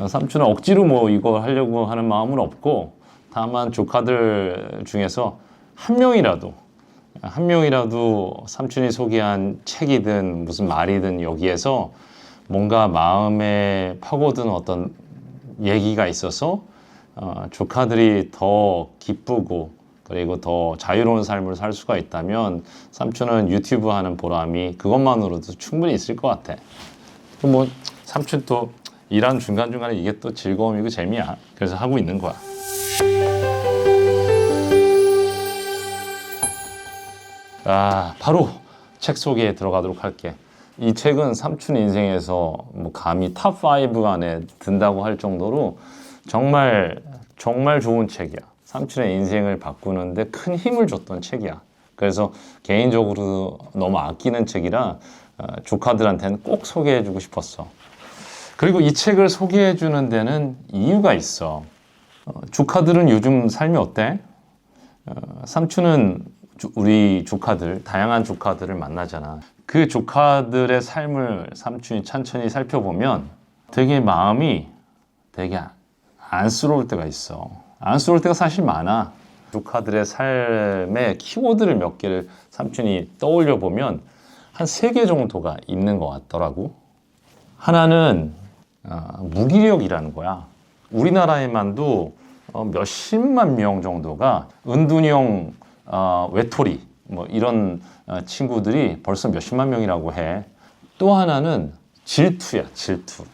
삼촌은 억지로 뭐 이거 하려고 하는 마음은 없고, 다만 조카들 중에서 한 명이라도 삼촌이 소개한 책이든 무슨 말이든 여기에서 뭔가 마음에 파고든 어떤 얘기가 있어서 조카들이 더 기쁘고 그리고 더 자유로운 삶을 살 수가 있다면 삼촌은 유튜브 하는 보람이 그것만으로도 충분히 있을 것 같아. 뭐 삼촌 또 일하는 중간중간에 이게 또 즐거움이고 재미야. 그래서 하고 있는 거야. 바로 책 소개에 들어가도록 할게. 이 책은 삼촌 인생에서 뭐 감히 탑5 안에 든다고 할 정도로 정말 좋은 책이야. 삼촌의 인생을 바꾸는데 큰 힘을 줬던 책이야. 그래서 개인적으로 너무 아끼는 책이라 조카들한테는 꼭 소개해주고 싶었어. 그리고 이 책을 소개해주는 데는 이유가 있어. 조카들은 요즘 삶이 어때? 삼촌은 우리 조카들, 다양한 조카들을 만나잖아. 그 조카들의 삶을 삼촌이 천천히 살펴보면 되게 마음이 되게 안쓰러울 때가 있어. 안쓰러울 때가 사실 많아. 조카들의 삶의 키워드를 몇 개를 삼촌이 떠올려 보면 한 3개 정도가 있는 것 같더라고. 하나는 무기력이라는 거야. 우리나라에만도 몇십만 명 정도가 은둔형 외톨이 뭐 이런 친구들이 벌써 몇십만 명이라고 해. 또 하나는 질투야, 질투.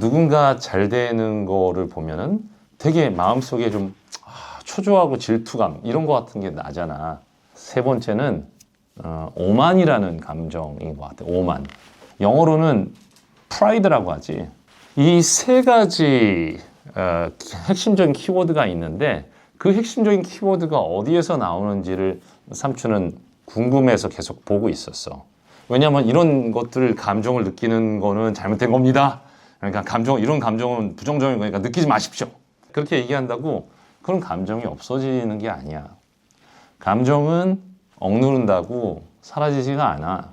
누군가 잘 되는 거를 보면은 되게 마음속에 좀 초조하고 질투감 이런 거 같은 게 나잖아. 세 번째는 오만이라는 감정인 것 같아. 오만. 영어로는 프라이드라고 하지. 이 3가지 핵심적인 키워드가 있는데 그 핵심적인 키워드가 어디에서 나오는지를 삼촌은 궁금해서 계속 보고 있었어. 왜냐하면 이런 것들 감정을 느끼는 거는 잘못된 겁니다. 그러니까 이런 감정은 부정적인 거니까 느끼지 마십시오. 그렇게 얘기한다고 그런 감정이 없어지는 게 아니야. 감정은 억누른다고 사라지지가 않아.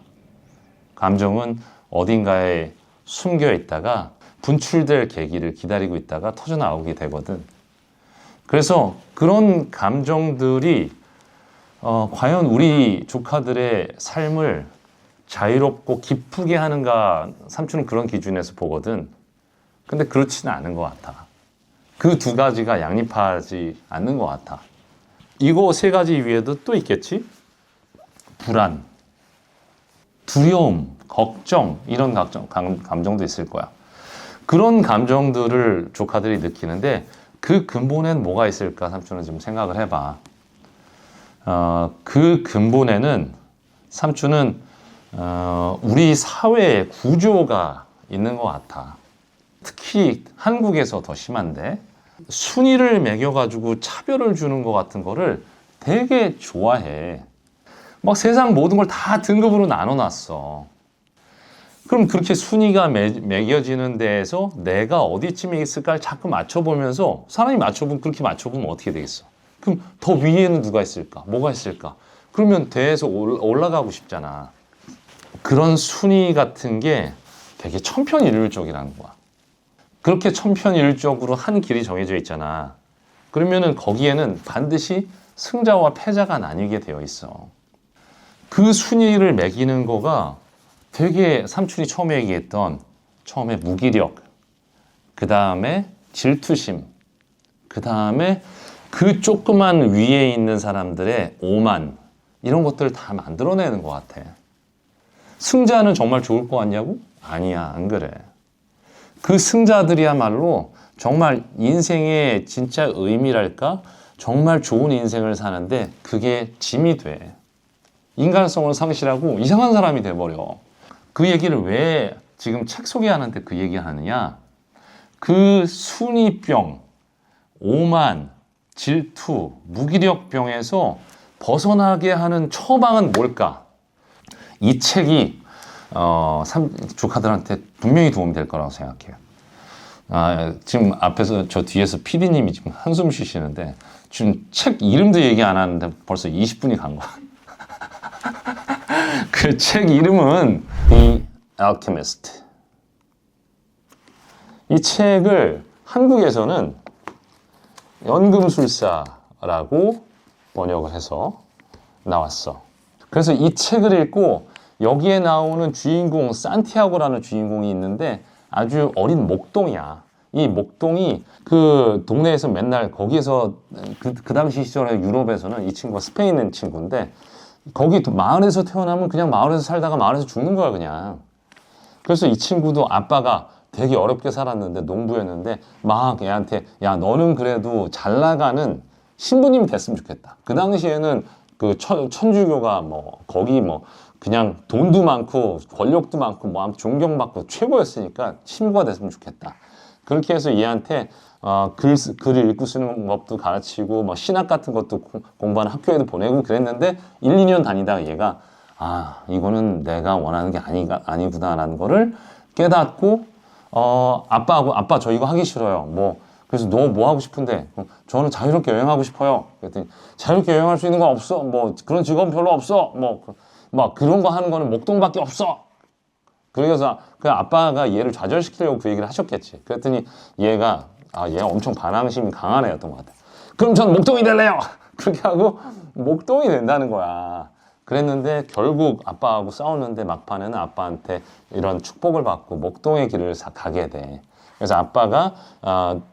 감정은 어딘가에 숨겨 있다가 분출될 계기를 기다리고 있다가 터져 나오게 되거든. 그래서 그런 감정들이 과연 우리 조카들의 삶을 자유롭고 기쁘게 하는가, 삼촌은 그런 기준에서 보거든. 근데 그렇지는 않은 것 같아. 그 2가지가 양립하지 않는 것 같아. 이거 3가지 위에도 또 있겠지? 불안, 두려움, 걱정 이런 감정도 있을 거야. 그런 감정들을 조카들이 느끼는데 그 근본에는 뭐가 있을까 삼촌은 좀 생각을 해봐. 그 근본에는 삼촌은 우리 사회의 구조가 있는 것 같아. 특히 한국에서 더 심한데 순위를 매겨가지고 차별을 주는 것 같은 거를 되게 좋아해. 막 세상 모든 걸 다 등급으로 나눠놨어. 그럼 그렇게 순위가 매겨지는 데에서 내가 어디쯤에 있을까를 자꾸 맞춰보면서 사람이 그렇게 맞춰보면 어떻게 되겠어? 그럼 더 위에는 누가 있을까? 뭐가 있을까? 그러면 대에서 올라가고 싶잖아. 그런 순위 같은 게 되게 천편일률적이라는 거야. 그렇게 천편일률적으로 한 길이 정해져 있잖아. 그러면은 거기에는 반드시 승자와 패자가 나뉘게 되어 있어. 그 순위를 매기는 거가 되게 삼촌이 처음에 얘기했던 처음에 무기력, 그 다음에 질투심, 그 다음에 그 조그만 위에 있는 사람들의 오만 이런 것들을 다 만들어내는 것 같아. 승자는 정말 좋을 것 같냐고? 아니야, 안 그래. 그 승자들이야말로 정말 인생의 진짜 의미랄까? 정말 좋은 인생을 사는데 그게 짐이 돼. 인간성을 상실하고 이상한 사람이 돼버려. 그 얘기를 왜 지금 책 소개하는데 그 얘기 하느냐? 그 순위병, 오만, 질투, 무기력병에서 벗어나게 하는 처방은 뭘까? 이 책이 조카들한테 분명히 도움이 될 거라고 생각해요. 지금 앞에서 저 뒤에서 PD님이 지금 한숨 쉬시는데 지금 책 이름도 얘기 안 하는데 벌써 20분이 간 거야. 그 책 이름은 The Alchemist. 이 책을 한국에서는 연금술사라고 번역을 해서 나왔어. 그래서 이 책을 읽고 여기에 나오는 주인공 산티아고라는 주인공이 있는데 아주 어린 목동이야. 이 목동이 그 동네에서 맨날 거기에서 그 당시 시절에 유럽에서는 이 친구가 스페인 있는 친구인데 거기 마을에서 태어나면 그냥 마을에서 살다가 마을에서 죽는 거야 그냥. 그래서 이 친구도 아빠가 되게 어렵게 살았는데 농부였는데 막 얘한테 야 너는 그래도 잘 나가는 신부님이 됐으면 좋겠다. 그 당시에는 그 천주교가 뭐 거기 뭐 그냥 돈도 많고 권력도 많고 뭐 아무튼 존경받고 최고였으니까 신부가 됐으면 좋겠다. 그렇게 해서 얘한테 글을 읽고 쓰는 법도 가르치고 뭐 신학 같은 것도 공부하는 학교에도 보내고 그랬는데 1, 2년 다니다가 얘가 이거는 내가 원하는 게 아니구나라는 거를 깨닫고 아빠 저 이거 하기 싫어요. 뭐 그래서 너 뭐 하고 싶은데? 저는 자유롭게 여행하고 싶어요. 그랬더니 자유롭게 여행할 수 있는 거 없어. 뭐 그런 직업은 별로 없어. 뭐 그런 거 하는 거는 목동밖에 없어. 그래서 그 아빠가 얘를 좌절시키려고 그 얘기를 하셨겠지. 그랬더니 얘가 엄청 반항심이 강한 애였던 것 같아. 그럼 전 목동이 될래요. 그렇게 하고 목동이 된다는 거야. 그랬는데 결국 아빠하고 싸웠는데 막판에는 아빠한테 이런 축복을 받고 목동의 길을 가게 돼. 그래서 아빠가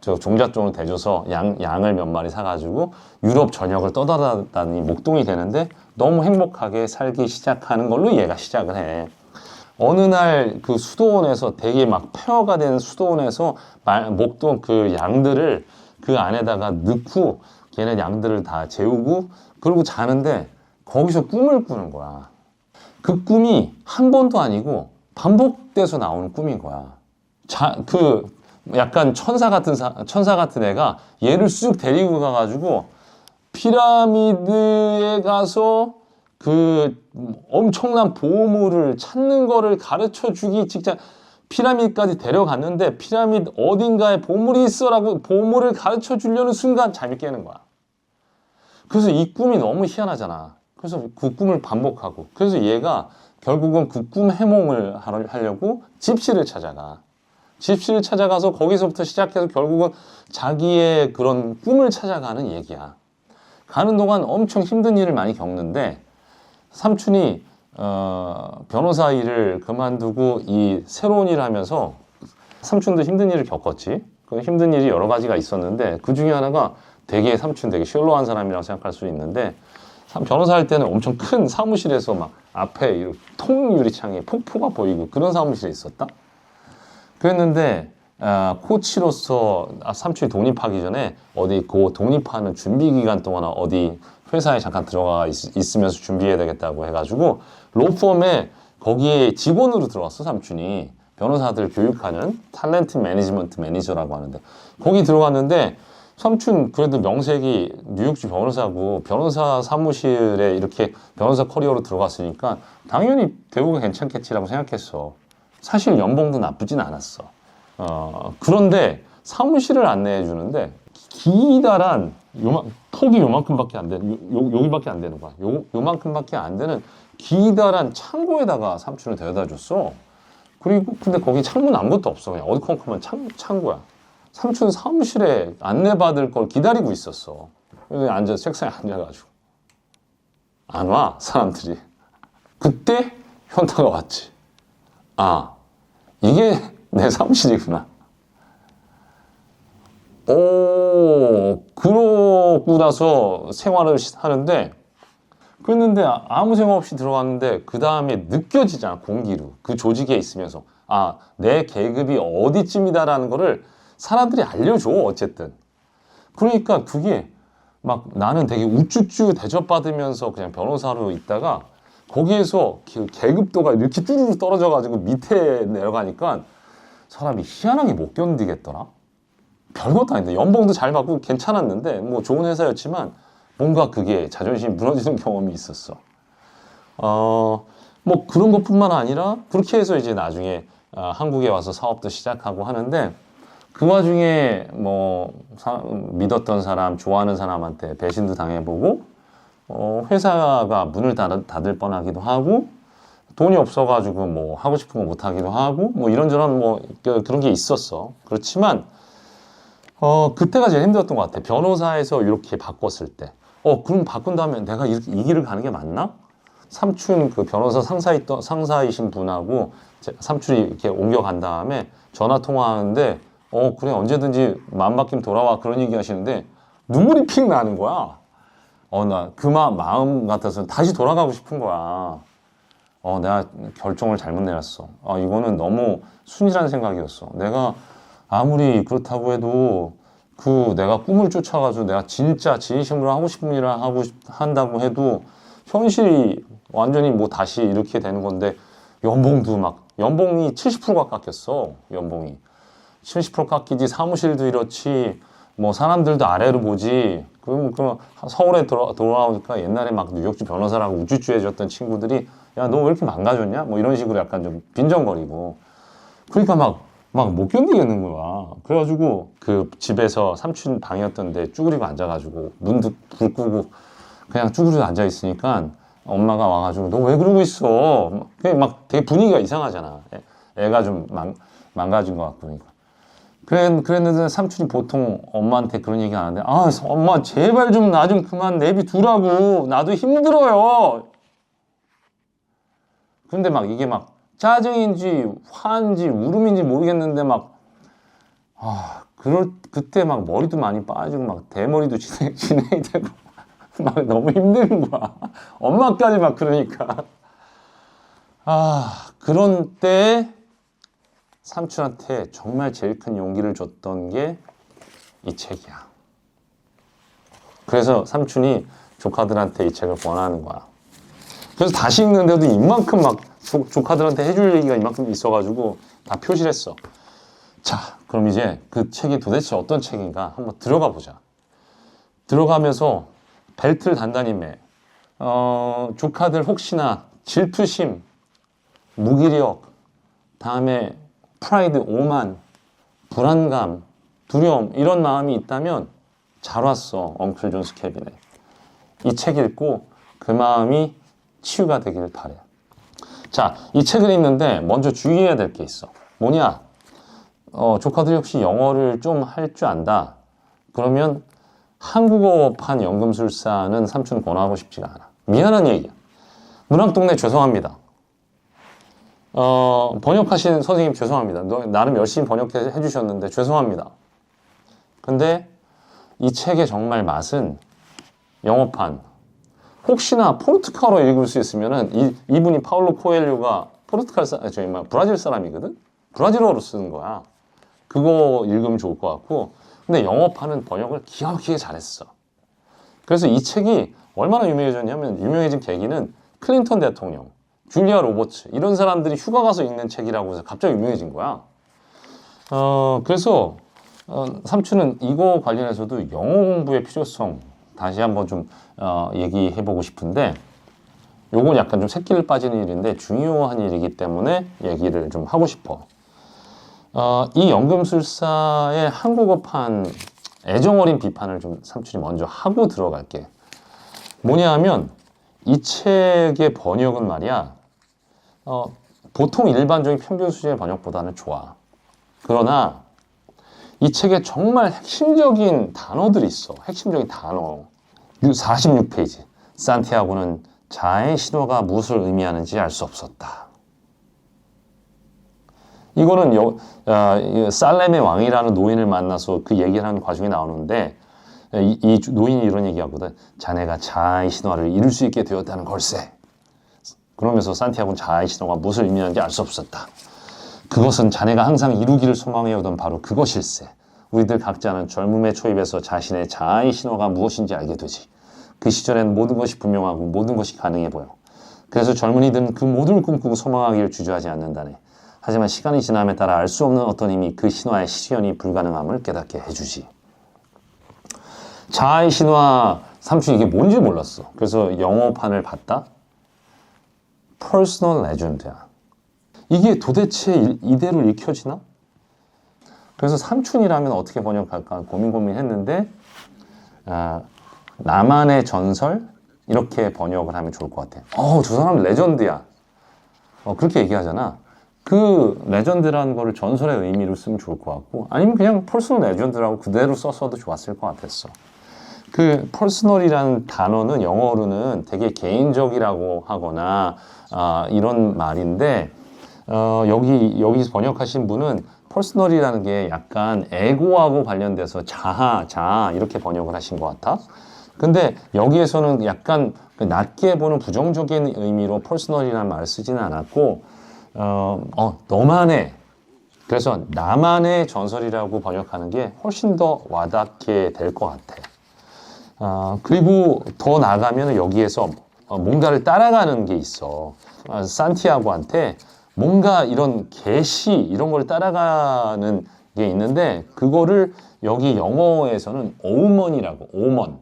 저 종잣돈을 대줘서 양을 몇 마리 사가지고 유럽 전역을 떠돌아다니 목동이 되는데 너무 행복하게 살기 시작하는 걸로 얘가 시작을 해. 어느 날 그 수도원에서 되게 막 폐허가 된 수도원에서 목동 그 양들을 그 안에다가 넣고 걔네 양들을 다 재우고 그러고 자는데 거기서 꿈을 꾸는 거야. 그 꿈이 한 번도 아니고 반복돼서 나오는 꿈인 거야. 약간 천사 같은 애가 얘를 쑥 데리고 가가지고 피라미드에 가서 그 엄청난 보물을 찾는 거를 가르쳐 주기 직전 피라미드까지 데려갔는데 피라미드 어딘가에 보물이 있어라고 보물을 가르쳐 주려는 순간 잠이 깨는 거야. 그래서 이 꿈이 너무 희한하잖아. 그래서 그 꿈을 반복하고 그래서 얘가 결국은 그 꿈 해몽을 하려고 집시를 찾아가. 집시를 찾아가서 거기서부터 시작해서 결국은 자기의 그런 꿈을 찾아가는 얘기야. 가는 동안 엄청 힘든 일을 많이 겪는데 삼촌이 변호사 일을 그만두고 이 새로운 일을 하면서 삼촌도 힘든 일을 겪었지. 그 힘든 일이 여러 가지가 있었는데 그 중에 하나가 삼촌 되게 셜로한 사람이라고 생각할 수 있는데 변호사 할 때는 엄청 큰 사무실에서 막 앞에 통유리창에 폭포가 보이고 그런 사무실에 있었다. 그랬는데 코치로서 삼촌이 독립하기 전에 어디 그 독립하는 준비 기간 동안 어디 회사에 잠깐 들어가 있으면서 준비해야 되겠다고 해가지고 로펌에 거기에 직원으로 들어왔어 삼촌이. 변호사들 교육하는 탤런트 매니지먼트 매니저라고 하는데 거기 들어갔는데 삼촌 그래도 명색이 뉴욕주 변호사고 변호사 사무실에 이렇게 변호사 커리어로 들어갔으니까 당연히 대우가 괜찮겠지라고 생각했어. 사실 연봉도 나쁘진 않았어. 그런데 사무실을 안내해 주는데 기다란 턱이 요만큼밖에 안 되는 여기밖에 안 되는 거야. 요만큼밖에 안 되는 기다란 창고에다가 삼촌을 데려다 줬어. 그리고 근데 거기 창문 아무것도 없어. 그냥 어두컴컴한 창고야. 삼촌 사무실에 안내받을 걸 기다리고 있었어. 그래서 책상에 앉아가지고 안 와 사람들이. 그때 현타가 왔지. 이게 내 사무실이구나. 그러고 나서 생활을 하는데 그랬는데 아무 생각 없이 들어갔는데 그 다음에 느껴지잖아 공기로. 그 조직에 있으면서 내 계급이 어디쯤이다라는 거를 사람들이 알려줘 어쨌든. 그러니까 그게 막 나는 되게 우쭈쭈 대접받으면서 그냥 변호사로 있다가 거기에서 계급도가 이렇게 쭈르르 떨어져가지고 밑에 내려가니까 사람이 희한하게 못 견디겠더라. 별것도 아닌데 연봉도 잘 받고 괜찮았는데 뭐 좋은 회사였지만 뭔가 그게 자존심이 무너지는 경험이 있었어. 뭐 그런 것뿐만 아니라 그렇게 해서 이제 나중에 한국에 와서 사업도 시작하고 하는데 그 와중에 뭐 믿었던 사람, 좋아하는 사람한테 배신도 당해보고 회사가 문을 닫을 뻔하기도 하고 돈이 없어가지고 뭐 하고 싶은 거 못 하기도 하고 뭐 이런저런 뭐 그런 게 있었어. 그렇지만 그때가 제일 힘들었던 것 같아. 변호사에서 이렇게 바꿨을 때. 그럼 바꾼 다음에 내가 이렇게 이 길을 가는 게 맞나? 삼촌 그 변호사 상사이신 분하고 삼촌이 이렇게 옮겨간 다음에 전화 통화하는데 그래 언제든지 마음 바뀌면 돌아와 그런 얘기 하시는데 눈물이 픽 나는 거야. 나 그 마음 같아서 다시 돌아가고 싶은 거야. 내가 결정을 잘못 내렸어. 이거는 너무 순진한 생각이었어. 내가 아무리 그렇다고 해도 내가 꿈을 쫓아가지고 내가 진짜 진심으로 하고 싶은 일을 한다고 해도 현실이 완전히 뭐 다시 이렇게 되는 건데 연봉이 70%가 깎였어. 연봉이 70% 깎이지. 사무실도 이렇지. 뭐 사람들도 아래로 보지. 그럼 서울에 돌아오니까 옛날에 막 뉴욕주 변호사라고 우쭈쭈 해줬던 친구들이 야, 너 왜 이렇게 망가졌냐? 뭐 이런 식으로 약간 좀 빈정거리고. 그러니까 막 못 견디겠는 거야. 그래가지고 그 집에서 삼촌 방이었던데 쭈그리고 앉아가지고 문도 불 끄고 그냥 쭈그리고 앉아있으니까 엄마가 와가지고 너 왜 그러고 있어? 그냥 막 되게 분위기가 이상하잖아. 애가 좀 망가진 것 같고 그러니까. 그랬는데 삼촌이 보통 엄마한테 그런 얘기 안 하는데 엄마 제발 좀 나 좀 그만 내비두라고. 나도 힘들어요. 근데 막 이게 막 짜증인지 화인지 울음인지 모르겠는데 그때 막 머리도 많이 빠지고 막 대머리도 진행이 되고 막 너무 힘든 거야. 엄마까지 막 그러니까. 그런 때 삼촌한테 정말 제일 큰 용기를 줬던 게 이 책이야. 그래서 삼촌이 조카들한테 이 책을 권하는 거야. 그래서 다시 읽는데도 이만큼 막 조카들한테 해줄 얘기가 이만큼 있어가지고 다 표시를 했어. 자, 그럼 이제 그 책이 도대체 어떤 책인가 한번 들어가 보자. 들어가면서 벨트를 단단히 매. 조카들 혹시나 질투심, 무기력, 다음에 프라이드, 오만, 불안감, 두려움 이런 마음이 있다면 잘 왔어. 엉클 존스 케빈에. 이 책 읽고 그 마음이 치유가 되기를 바래. 자, 이 책을 읽는데 먼저 주의해야 될 게 있어. 뭐냐? 조카들이 혹시 영어를 좀 할 줄 안다. 그러면 한국어판 연금술사는 삼촌 권하고 싶지가 않아. 미안한 얘기야. 문학동네 죄송합니다. 번역하신 선생님 죄송합니다. 나름 열심히 번역해 주셨는데 죄송합니다. 근데 이 책의 정말 맛은 영어판. 혹시나 포르투갈어 읽을 수 있으면은 이분이 파울로 코엘료가 브라질 사람이거든? 브라질어로 쓰는 거야. 그거 읽으면 좋을 것 같고. 근데 영어판은 번역을 기가 막히게 잘했어. 그래서 이 책이 얼마나 유명해졌냐면 유명해진 계기는 클린턴 대통령, 줄리아 로버츠 이런 사람들이 휴가 가서 읽는 책이라고 해서 갑자기 유명해진 거야. 그래서 삼촌은 이거 관련해서도 영어 공부의 필요성 다시 한번 좀 얘기해보고 싶은데 요건 약간 좀 새끼를 빠지는 일인데 중요한 일이기 때문에 얘기를 좀 하고 싶어. 이 연금술사의 한국어판 애정어린 비판을 좀 삼촌이 먼저 하고 들어갈게. 뭐냐 하면 이 책의 번역은 말이야 보통 일반적인 평균 수준의 번역보다는 좋아. 그러나 이 책에 정말 핵심적인 단어들이 있어. 핵심적인 단어. 46페이지. 산티아고는 자아의 신호가 무엇을 의미하는지 알 수 없었다. 이거는 살렘의 왕이라는 노인을 만나서 그 얘기를 하는 과정이 나오는데 이 노인이 이런 얘기하거든. 자네가 자아의 신화를 이룰 수 있게 되었다는 걸세. 그러면서 산티아고는 자아의 신호가 무엇을 의미하는지 알 수 없었다. 그것은 자네가 항상 이루기를 소망해오던 바로 그것일세. 우리들 각자는 젊음의 초입에서 자신의 자아의 신호가 무엇인지 알게 되지. 그 시절엔 모든 것이 분명하고 모든 것이 가능해 보여. 그래서 젊은이들은 그 모든 꿈꾸고 소망하기를 주저하지 않는다네. 하지만 시간이 지남에 따라 알 수 없는 어떤 힘이 그 신화의 실현이 불가능함을 깨닫게 해주지. 자아의 신화, 삼촌이 이게 뭔지 몰랐어. 그래서 영어판을 봤다? Personal Legend야. 이게 도대체 이대로 읽혀지나? 그래서 삼촌이라면 어떻게 번역할까 고민했는데 나만의 전설? 이렇게 번역을 하면 좋을 것 같아. 저 사람 레전드야. 그렇게 얘기하잖아. 그 레전드라는 거를 전설의 의미로 쓰면 좋을 것 같고, 아니면 그냥 퍼스널 레전드라고 그대로 썼어도 좋았을 것 같았어. 그 퍼스널이라는 단어는 영어로는 되게 개인적이라고 하거나 이런 말인데 여기서 번역하신 분은 퍼스널이라는 게 약간 에고하고 관련돼서 자아 이렇게 번역을 하신 것 같아. 근데 여기에서는 약간 그 낮게 보는 부정적인 의미로 퍼스널이라는 말을 쓰지는 않았고 너만의, 그래서 나만의 전설이라고 번역하는 게 훨씬 더 와닿게 될 것 같아. 그리고 더 나아가면 여기에서 뭔가를 따라가는 게 있어. 산티아고한테 뭔가 이런 계시 이런 걸 따라가는 게 있는데 그거를 여기 영어에서는 오먼이라고, 오먼,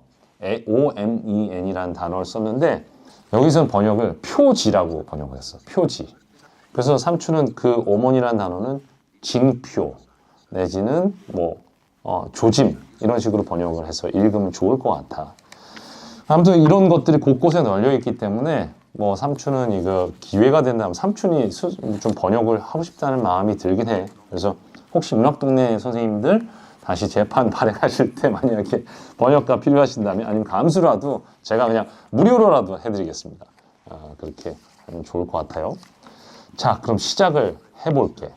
OMEN이라는 단어를 썼는데 여기서는 번역을 표지라고 번역을 했어. 표지. 그래서 삼촌은 그 오먼이라는 단어는 징표 내지는 조짐 이런 식으로 번역을 해서 읽으면 좋을 것 같아. 아무튼 이런 것들이 곳곳에 널려 있기 때문에 삼촌은 이거 기회가 된다면 삼촌이 좀 번역을 하고 싶다는 마음이 들긴 해. 그래서 혹시 문학동네 선생님들 다시 재판 발행하실 때 만약에 번역가 필요하신다면 아니면 감수라도 제가 그냥 무료로라도 해드리겠습니다. 그렇게 하면 좋을 것 같아요. 자, 그럼 시작을 해볼게.